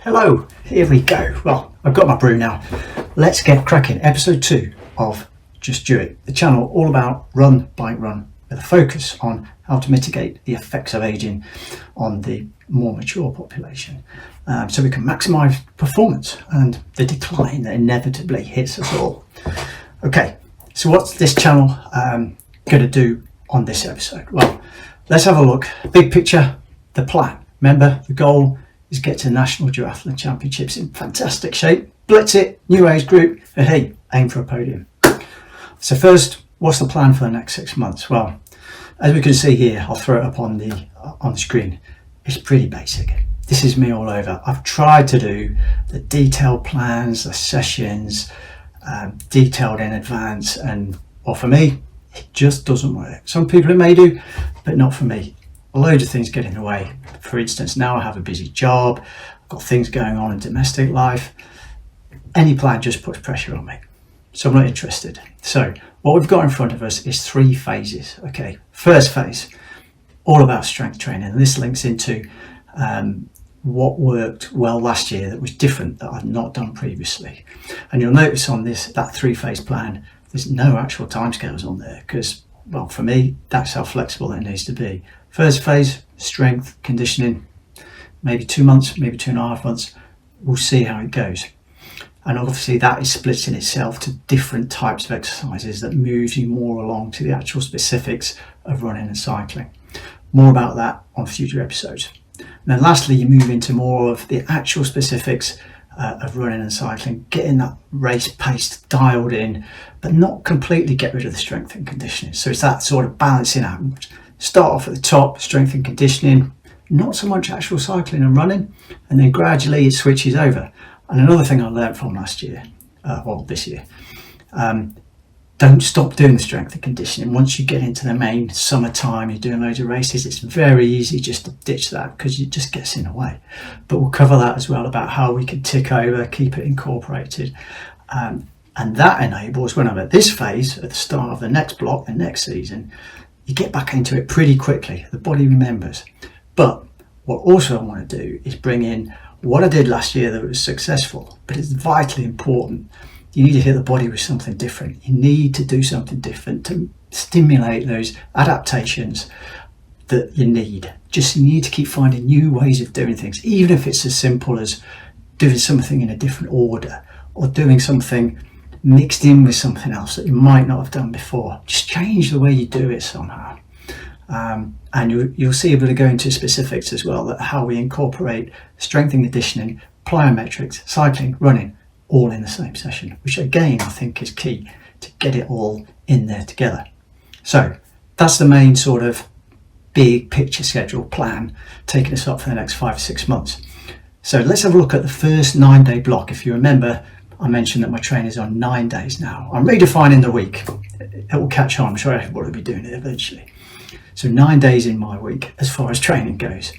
Hello, here we go. Well, I've got my brew now. Let's get cracking. Episode 2 of Just Do It, the channel all about run, bike, run, with a focus on how to mitigate the effects of aging on the more mature population, so we can maximise performance and the decline that inevitably hits us all. Okay, so what's this channel going to do on this episode? Well, let's have a look. Big picture, the plan. Remember, the goal is get to the National Duathlon Championships in fantastic shape, blitz it, new age group, and hey, aim for a podium. So first, what's the plan for the next 6 months? Well, as we can see here, I'll throw it up on the screen. It's pretty basic. This is me all over. I've tried to do the detailed plans, the sessions, detailed in advance, and well, for me, it just doesn't work. Some people it may do, but not for me. Loads of things get in the way. For instance, now I have a busy job, I've got things going on in domestic life. Any plan just puts pressure on me, so I'm not interested. So what we've got in front of us is 3 phases. Okay, first phase, all about strength training. And this links into what worked well last year that was different, that I've not done previously. And you'll notice on that 3-phase plan, there's no actual timescales on there because, well, for me, that's how flexible it needs to be. First phase, strength, conditioning, maybe 2 months, maybe 2.5 months. We'll see how it goes. And obviously that is splitting itself to different types of exercises that moves you more along to the actual specifics of running and cycling. More about that on future episodes. And then lastly, you move into more of the actual specifics of running and cycling, getting that race pace dialed in, but not completely get rid of the strength and conditioning. So it's that sort of balancing out. Start off at the top, strength and conditioning, not so much actual cycling and running, and then gradually it switches over. And another thing I learned from last year, this year, don't stop doing the strength and conditioning. Once you get into the main summertime, you're doing loads of races, it's very easy just to ditch that because it just gets in the way. But we'll cover that as well, about how we can tick over, keep it incorporated. And that enables, when I'm at this phase, at the start of the next block, the next season, you get back into it pretty quickly. The body remembers. But what also I want to do is bring in what I did last year that was successful, but it's vitally important. You need to hit the body with something different. You need to do something different to stimulate those adaptations that you need. You need to keep finding new ways of doing things, even if it's as simple as doing something in a different order or doing something mixed in with something else that you might not have done before. Just change the way you do it somehow. And you'll see able to go into specifics as well, that how we incorporate strength and conditioning, plyometrics, cycling, running, all in the same session, which again I think is key to get it all in there together. So that's the main sort of big picture schedule plan taking us up for the next 5 or 6 months. So let's have a look at the first 9-day block. If you remember, I mentioned that my training's on 9 days now. I'm redefining the week. It will catch on. I'm sure everybody will be doing it eventually. So 9 days in my week as far as training goes.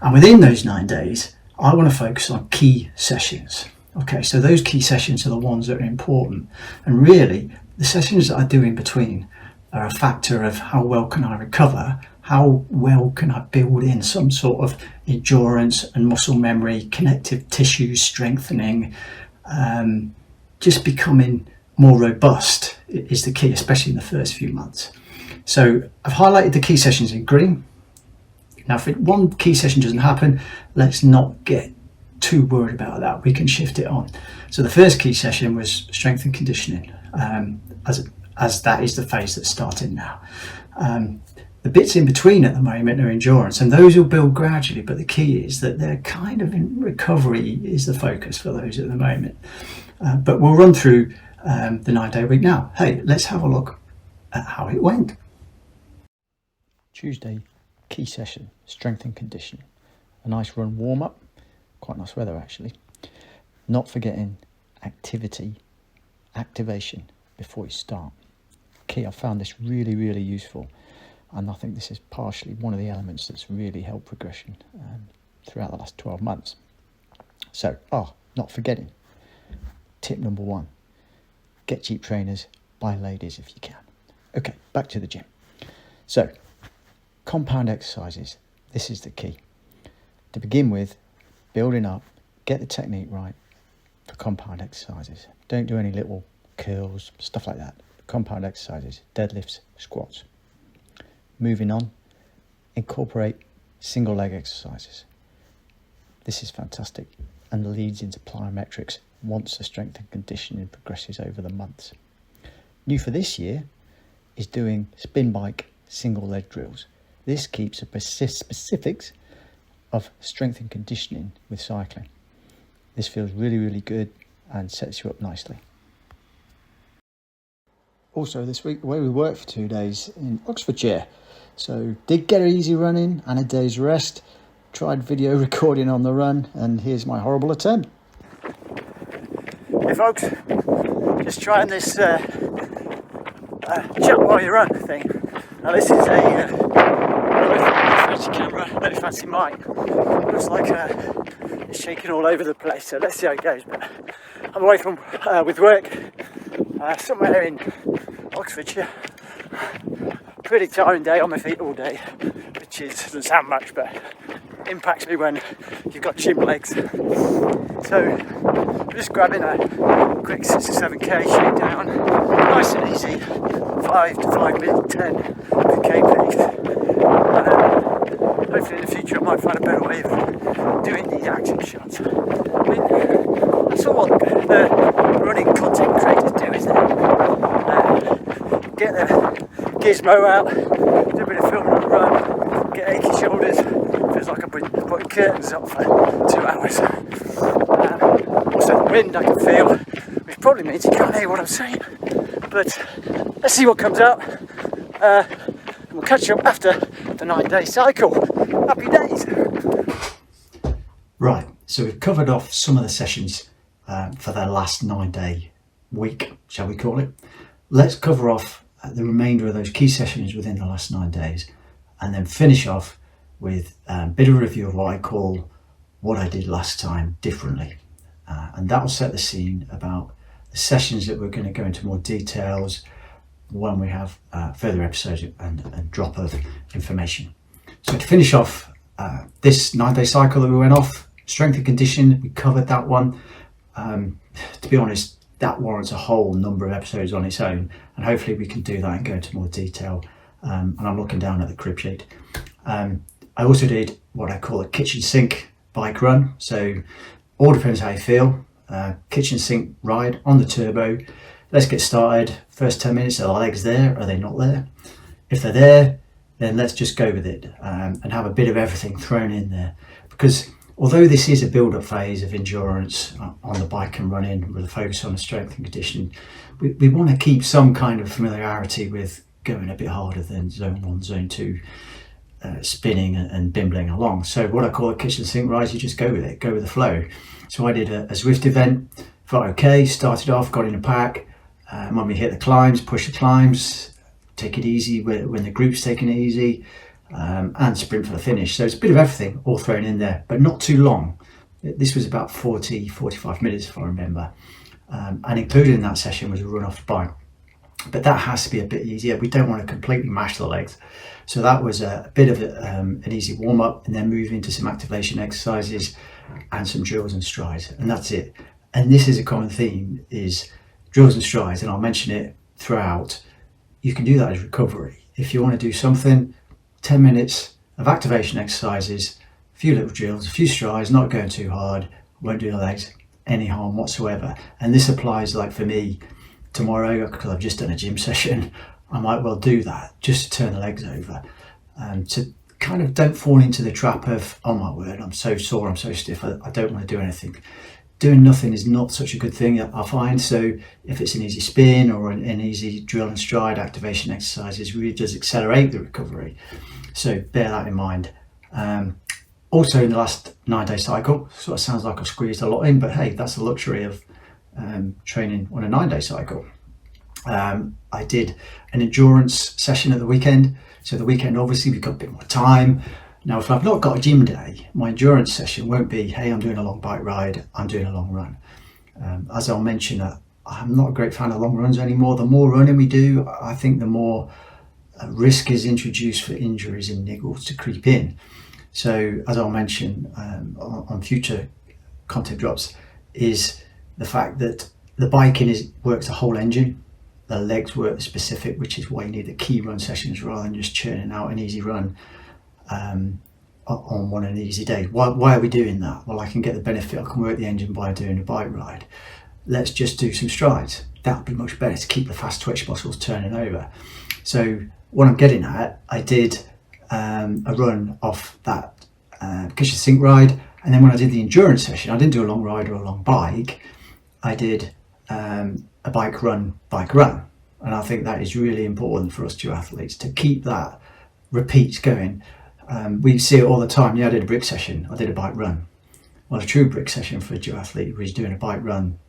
And within those 9 days, I want to focus on key sessions. Okay, so those key sessions are the ones that are important. And really, the sessions that I do in between are a factor of how well can I recover, how well can I build in some sort of endurance and muscle memory, connective tissue strengthening, just becoming more robust is the key, especially in the first few months. So I've highlighted the key sessions in green. Now, if one key session doesn't happen, let's not get too worried about that. We can shift it on. So the first key session was strength and conditioning, as that is the phase that's starting now. The bits in between at the moment are endurance, and those will build gradually, but the key is that they're kind of in recovery is the focus for those at the moment. But we'll run through the 9-day week now. Hey, let's have a look at how it went. Tuesday, key session, strength and conditioning. A nice run warm up, quite nice weather actually. Not forgetting activation before you start. Key, I found this really, really useful. And I think this is partially one of the elements that's really helped progression throughout the last 12 months. So, not forgetting, tip number 1, get cheap trainers, buy ladies if you can. Okay, back to the gym. So, compound exercises, this is the key. To begin with, building up get the technique right for compound exercises. Don't do any little curls, stuff like that. Compound exercises, deadlifts, squats. Moving on, incorporate single leg exercises. This is fantastic and leads into plyometrics once the strength and conditioning progresses over the months. New for this year is doing spin bike single leg drills. This keeps the specifics of strength and conditioning with cycling. This feels really, really good and sets you up nicely. Also this week, away we worked for 2 days in Oxfordshire. So did get an easy run in and a day's rest. Tried video recording on the run, and here's my horrible attempt. Hey folks, just trying this chat while you run thing. Now this is a fancy camera, no fancy mic. Looks like it's shaking all over the place, so let's see how it goes. But I'm away from with work somewhere in Oxfordshire. Pretty tiring day, on my feet all day, which doesn't sound much, but impacts me when you've got gym legs. So I'm just grabbing a quick 6 or 7k shakedown, nice and easy, 5 to 5 minutes, 10 kp pace. Hopefully in the future I might find a better way of doing these action shots. I mean, that's all what the running content creators do, isn't it? Get the gizmo out, do a bit of filming on the run, get achy shoulders, feels like I've been putting curtains up for 2 hours. Also the wind I can feel, which probably means you can't hear what I'm saying, but let's see what comes out. We'll catch you up after the 9-day cycle. Happy days! Right, so we've covered off some of the sessions for the last 9-day week, shall we call it. Let's cover off the remainder of those key sessions within the last 9 days, and then finish off with a bit of a review of what I call what I did last time differently. And that will set the scene about the sessions that we're going to go into more details when we have further episodes and drop of information. So to finish off this 9-day cycle that we went off, strength and conditioning, we covered that one. To be honest, that warrants a whole number of episodes on its own, and hopefully we can do that and go into more detail. And I'm looking down at the crib sheet. I also did what I call a kitchen sink bike run. So all depends how you feel. Kitchen sink ride on the turbo. Let's get started. First 10 minutes, are the legs there? Are they not there? If they're there, then let's just go with it and have a bit of everything thrown in there. Because although this is a build-up phase of endurance on the bike and running with a focus on the strength and conditioning, we want to keep some kind of familiarity with going a bit harder than zone 1, zone 2, spinning and bimbling along. So what I call a kitchen sink ride, you just go with it, go with the flow. So I did a Zwift event, felt okay, started off, got in a pack. When we hit the climbs, push the climbs, take it easy when the group's taking it easy, and sprint for the finish. So it's a bit of everything all thrown in there, but not too long. This was about 45 minutes if I remember. And included in that session was a run off the bike. But that has to be a bit easier. We don't want to completely mash the legs. So that was a bit of an easy warm up, and then move into some activation exercises and some drills and strides. And that's it. And this is a common theme, is drills and strides, and I'll mention it throughout. You can do that as recovery. If you want to do something, 10 minutes of activation exercises, a few little drills, a few strides, not going too hard, won't do the legs any harm whatsoever. And this applies, like for me, tomorrow, because I've just done a gym session, I might well do that just to turn the legs over, to kind of don't fall into the trap of, oh my word, I'm so sore, I'm so stiff, I don't want to do anything. Doing nothing is not such a good thing, I find. So if it's an easy spin or an easy drill and stride activation exercises, really does accelerate the recovery. So bear that in mind. Also in the last 9-day cycle, sort of sounds like I've squeezed a lot in, but hey, that's the luxury of training on a 9-day cycle. I did an endurance session at the weekend. So the weekend, obviously, we've got a bit more time. Now, if I've not got a gym day, my endurance session won't be, hey, I'm doing a long bike ride, I'm doing a long run. As I'll mention, I'm not a great fan of long runs anymore. The more running we do, I think the more risk is introduced for injuries and niggles to creep in. So as I'll mention on future content drops is the fact that the biking works the whole engine. The legs work the specific, which is why you need the key run sessions rather than just churning out an easy run on one of the easy days. Why are we doing that? Well, I can get the benefit, I can work the engine by doing a bike ride. Let's just do some strides. That would be much better to keep the fast twitch muscles turning over. So what I'm getting at, I did a run off that kitchen sink ride, and then when I did the endurance session, I didn't do a long ride or a long bike, I did a bike run. And I think that is really important for us duathletes to keep that repeats going. We see it all the time. Yeah, I did a brick session, I did a bike run. Well, a true brick session for a duathlete is doing a bike run,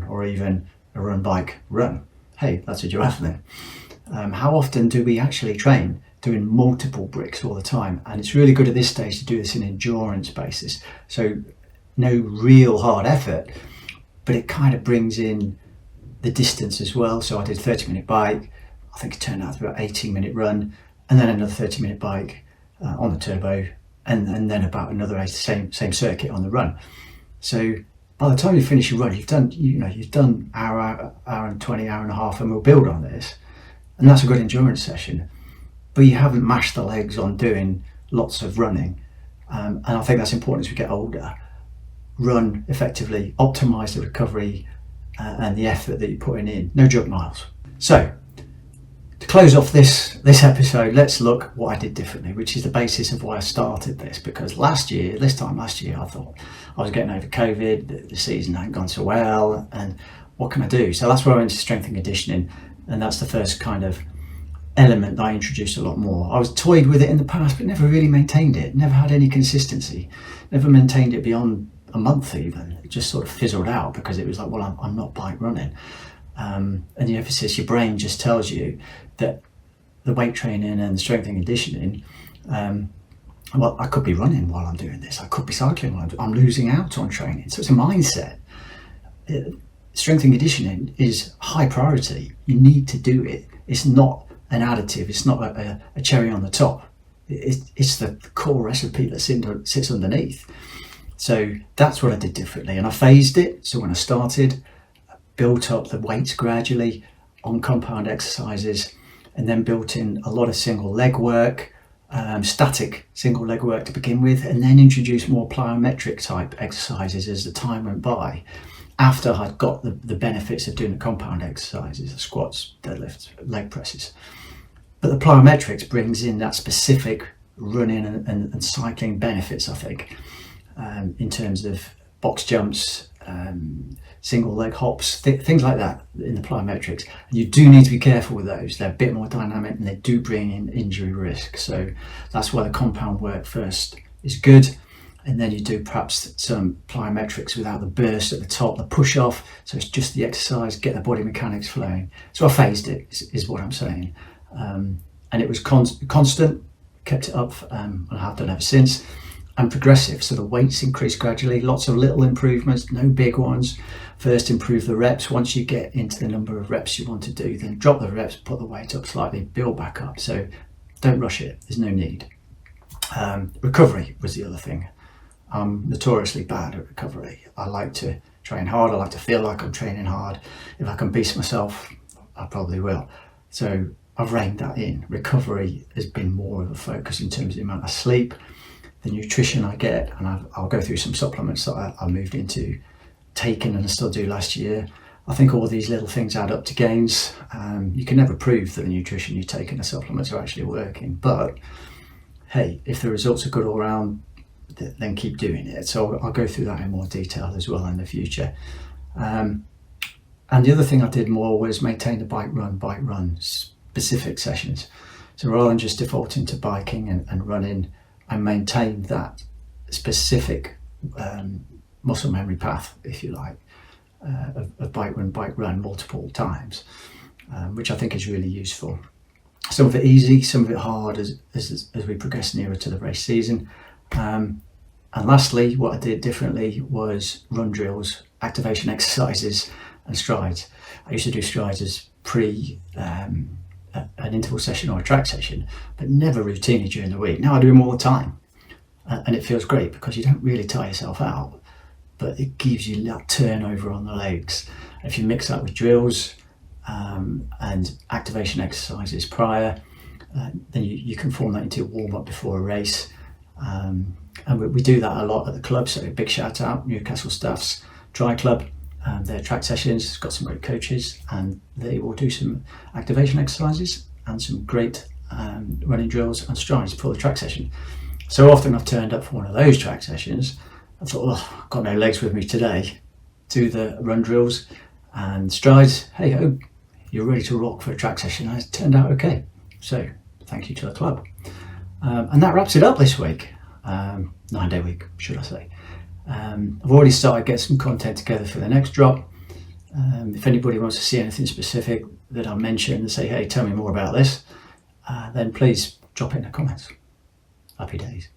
or even a run, bike, run. Hey, that's a duathlon. How often do we actually train doing multiple bricks all the time? And it's really good at this stage to do this in endurance basis. So no real hard effort, but it kind of brings in the distance as well. So I did 30-minute bike, I think it turned out to be about 18-minute run, and then another 30-minute bike on the turbo, and then about another same circuit on the run. So by the time you finish your run, you've done hour and 20, hour and a half, and we'll build on this. And that's a good endurance session, but you haven't mashed the legs on doing lots of running. And I think that's important as we get older. Run effectively, optimize the recovery and the effort that you're putting in. No jog miles. So to close off this episode, let's look what I did differently, which is the basis of why I started this. Because this time last year, I thought I was getting over COVID, the season hadn't gone so well, and what can I do? So that's where I went to strength and conditioning, and that's the first kind of element that I introduced a lot more. I was toyed with it in the past, but never really maintained it, never had any consistency, never maintained it beyond a month even. It just sort of fizzled out because it was like, well, I'm not bike running. And the emphasis, your brain just tells you that the weight training and the strength and conditioning, well, I could be running while I'm doing this, I could be cycling while I'm losing out on training. So it's a mindset. Strength and conditioning is high priority. You need to do it. It's not an additive, it's not a cherry on the top. It's the core recipe that sits underneath. So that's what I did differently, and I phased it. So when I started, I built up the weights gradually on compound exercises, and then built in a lot of single leg work, static single leg work to begin with, and then introduced more plyometric type exercises as the time went by, after I'd got the benefits of doing the compound exercises, the squats, deadlifts, leg presses. But the plyometrics brings in that specific running and cycling benefits, I think. In terms of box jumps, single leg hops, things like that in the plyometrics. And you do need to be careful with those. They're a bit more dynamic and they do bring in injury risk. So that's why the compound work first is good. And then you do perhaps some plyometrics without the burst at the top, the push off. So it's just the exercise, get the body mechanics flowing. So I phased it, is what I'm saying. And it was constant, kept it up, and I have done ever since. And progressive, so the weights increase gradually, lots of little improvements, no big ones. First improve the reps. Once you get into the number of reps you want to do, then drop the reps, put the weight up slightly, build back up. So don't rush it, there's no need. Recovery was the other thing. I'm notoriously bad at recovery. I like to train hard, I like to feel like I'm training hard. If I can beast myself, I probably will. So I've reined that in. Recovery has been more of a focus in terms of the amount of sleep, the nutrition I get, and I'll go through some supplements that I moved into taking, and I still do last year. I think all these little things add up to gains. You can never prove that the nutrition you take and the supplements are actually working, but hey, if the results are good all around, then keep doing it. So I'll go through that in more detail as well in the future. And the other thing I did more was maintain the bike run specific sessions. So rather than just defaulting to biking and running, I maintained that specific muscle memory path, if you like, of bike run multiple times, which I think is really useful. Some of it easy, some of it hard as we progress nearer to the race season. And lastly, what I did differently was run drills, activation exercises and strides. I used to do strides as an interval session or a track session, but never routinely during the week. Now I do them all the time, and it feels great because you don't really tire yourself out. but it gives you that turnover on the legs. If you mix that with drills and activation exercises prior, then you can form that into a warm-up before a race. And we do that a lot at the club, so a big shout out Newcastle Staff's Dry Club. Their track sessions, it's got some great coaches, and they will do some activation exercises and some great running drills and strides before the track session. So often I've turned up for one of those track sessions, I thought, oh, I've got no legs with me today. Do the run drills and strides. Hey ho, you're ready to rock for a track session. And it turned out okay. So thank you to the club. And that wraps it up this week. 9-day week, should I say. I've already started getting some content together for the next drop. If anybody wants to see anything specific that I mention and say, hey, tell me more about this, then please drop it in the comments. Happy days.